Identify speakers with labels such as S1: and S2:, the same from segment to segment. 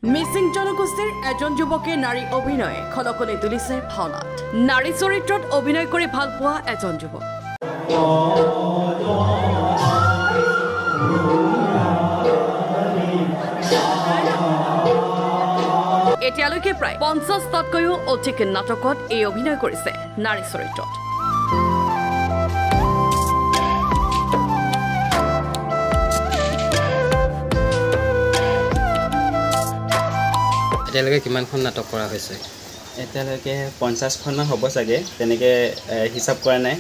S1: মিচিং জনগোষ্ঠীৰ এজন যুৱকে নাৰী অভিনয়ে খলকলে তুলিছে ভাওনাত নাৰী চৰিত্ৰত অভিনয় কৰি ভাল পোৱা এজন যুৱক এতিয়ালৈকে প্ৰায় 50টাতকৈও অধিক নাটকত এই অভিনয় কৰিছে নাৰী চৰিত্ৰত
S2: এতিয়ালৈকে কিমানখন নাটক কৰা হৈছে
S3: এতিয়ালৈকে 50খন মান হ'ব চাগে তেনেকে হিচাপ কৰা নাই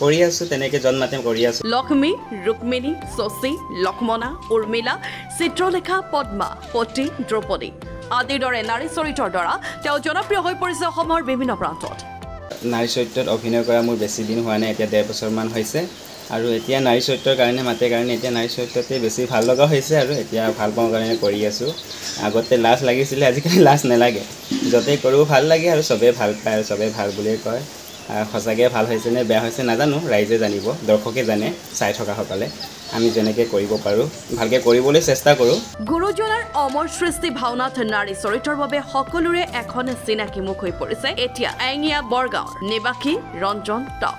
S3: কৰি আছো তেনেকে জন্মাতে কৰি আছো
S1: লক্ষ্মী ৰুক্মিণী শশী লক্ষ্মণা উৰ্মিলা চিত্ৰলেখা পদ্মা পতি দ্ৰৌপদী আদিৰ দৰে নাৰী চৰিত্ৰৰ দ্বাৰা তেওঁ জনপ্ৰিয় হৈ পৰিছে অসমৰ বিভিন্ন প্ৰান্তত
S3: নাৰী চৰিত্ৰত অভিনয় কৰা মোৰ বেছি দিন হোৱা নাই এতিয়া 1.5 বছৰমান হৈছে আৰু এতিয়া নাৰী চৰিত্ৰৰ কাৰণে মাতে কাৰণে এতিয়া নাৰী চৰিত্ৰতে বেছি ভাল লগা হৈছে আৰু এতিয়া ভাল পাওঁ কাৰণে কৰি আছো আগতে লাজ লাগিছিলে আজিকালি লাজ নালাগে যতে কৰো ভাল লাগে আৰু সবে ভাল পায় আৰু সবে ভাল বুলি কয় সঁচাকৈ ভাল হৈছে নে বেয়া হৈছে নাজানো ৰাইজে জানিব দৰ্শকে জানে চাই থকা সকলে আমি যেনেকৈ কৰিব পাৰো ভালকৈ কৰিবলৈ চেষ্টা কৰো
S1: গুৰুজনাৰ অমৰ সৃষ্টি ভাওনাত নাৰী চৰিত্ৰৰ বাবে সকলোৰে এখন চিনাকি মুখ হৈ পৰিছে এতিয়া এঙিয়া বৰগাঁৱৰ নিবাসী ৰঞ্জন টাও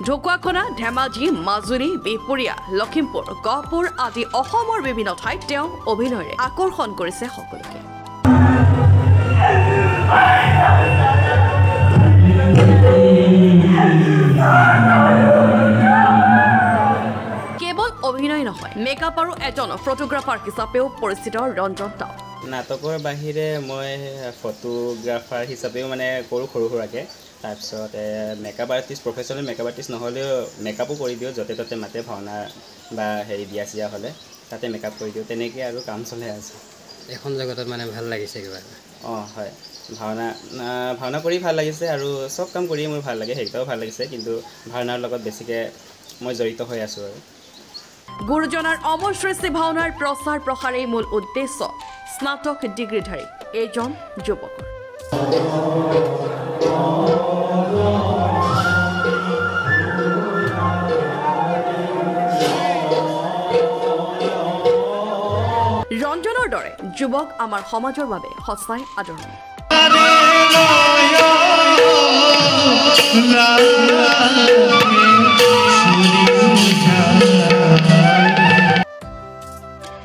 S1: ঢকুৱাখনা ধেমাজি মাজুলী বিহপুৰীয়া লখিমপুৰ গহপুৰ আদি অসমৰ বিভিন্ন ঠাইত তেওঁ অভিনয়েৰে আকৰ্ষণ কৰিছে সকলোকে কেৱল অভিনয় নহয় মেকআপ আৰু এজন ফটোগ্ৰাফাৰ হিচাপেও পৰিচিত ৰঞ্জন টাও
S3: নাটকৰ বাহিৰে মই ফটোগ্ৰাফাৰ হিচাপেও মানে কৰোঁ সৰু সুৰাকৈ তাৰপিছত makeup artist professional makeup artist নহ'লেও মেকআপো কৰি দিওঁ য'তে ত'তে মাতে ভাওনা বা হেৰি বিয়া চিয়া হ'লে তাতে মেকআপ কৰি দিওঁ তেনেকৈ আৰু কাম চলাই আছে
S2: এখন জগতত মানে ভাল লাগিছে কিবা
S3: অঁ হয় ভাওনা কৰি ভাল লাগিছে আৰু চব কাম কৰিয়ে মোৰ ভাল লাগে সেইটাও ভাল লাগিছে কিন্তু ভাওনাৰ লগত বেছিকৈ মই জড়িত হৈ আছোঁ আৰু
S1: গুৰুজনাৰ অমৰ সৃষ্টি ভাওনাৰ প্ৰচাৰ প্ৰসাৰেই মূল উদ্দেশ্য স্নাতক ডিগ্ৰীধাৰী এজন যুৱকৰ ৰঞ্জনৰ দৰে যুৱক আমাৰ সমাজৰ বাবে সঁচাই আদৰণীয়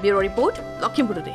S1: ব্যুৰো ৰিপৰ্ট লখিমপুৰ টুডে